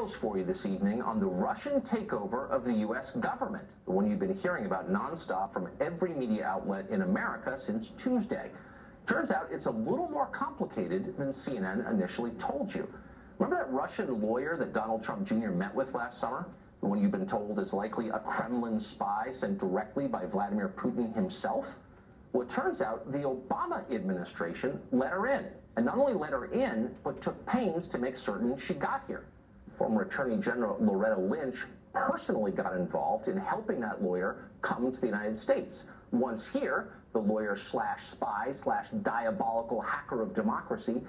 For you this evening on the Russian takeover of the U.S. government, the one you've been hearing about nonstop from every media outlet in America since Tuesday. Turns out it's a little more complicated than CNN initially told you. Remember that Russian lawyer that Donald Trump Jr. met with last summer? The one you've been told is likely a Kremlin spy sent directly by Vladimir Putin himself? Well, it turns out the Obama administration let her in. And not only let her in, but took pains to make certain she got here. Former Attorney General Loretta Lynch personally got involved in helping that lawyer come to the United States. Once here, the lawyer slash spy slash diabolical hacker of democracy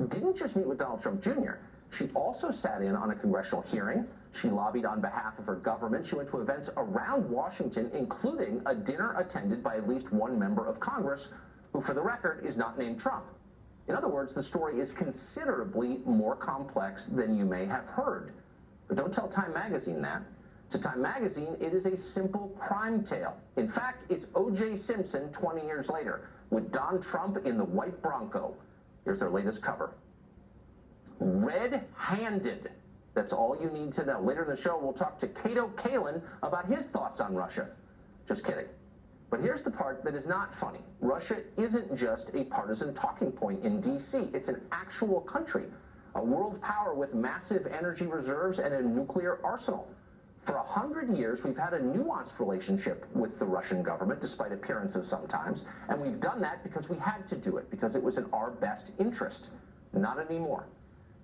didn't just meet with Donald Trump Jr. She also sat in on a congressional hearing. She lobbied on behalf of her government. She went to events around Washington, including a dinner attended by at least one member of Congress, who, for the record, is not named Trump. In other words, the story is considerably more complex than you may have heard. But don't tell Time Magazine that. To Time Magazine, it is a simple crime tale. In fact, it's O.J. Simpson 20 years later, with Don Trump in the white Bronco. Here's their latest cover. Red-handed. That's all you need to know. Later in the show, we'll talk to Cato Kalin about his thoughts on Russia. Just kidding. But here's the part that is not funny. Russia isn't just a partisan talking point in D.C. It's an actual country, a world power with massive energy reserves and a nuclear arsenal. For 100 years, we've had a nuanced relationship with the Russian government, despite appearances sometimes, and we've done that because we had to do it, because it was in our best interest. Not anymore.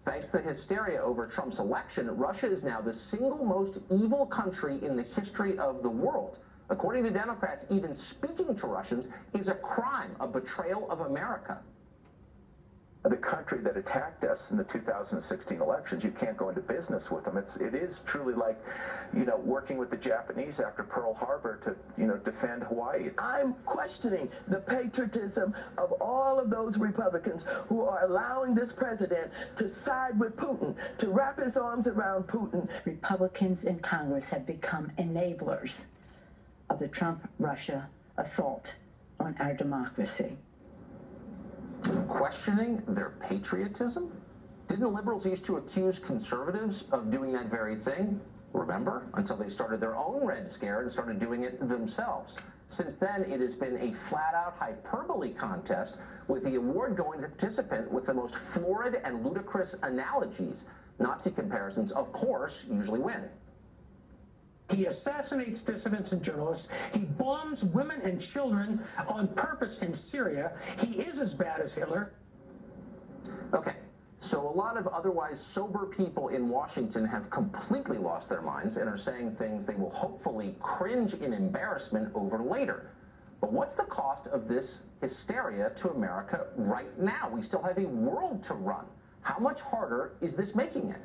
Thanks to the hysteria over Trump's election, Russia is now the single most evil country in the history of the world. According to Democrats, even speaking to Russians is a crime, a betrayal of America. The country that attacked us in the 2016 elections, you can't go into business with them. It is truly like, working with the Japanese after Pearl Harbor to, defend Hawaii. I'm questioning the patriotism of all of those Republicans who are allowing this president to side with Putin, to wrap his arms around Putin. Republicans in Congress have become enablers of the Trump-Russia assault on our democracy. Questioning their patriotism? Didn't liberals used to accuse conservatives of doing that very thing? Remember? Until they started their own Red Scare and started doing it themselves. Since then, it has been a flat-out hyperbole contest, with the award going to the participant with the most florid and ludicrous analogies. Nazi comparisons, of course, usually win. He assassinates dissidents and journalists. He bombs women and children on purpose in Syria. He is as bad as Hitler. Okay, so a lot of otherwise sober people in Washington have completely lost their minds and are saying things they will hopefully cringe in embarrassment over later. But what's the cost of this hysteria to America right now? We still have a world to run. How much harder is this making it?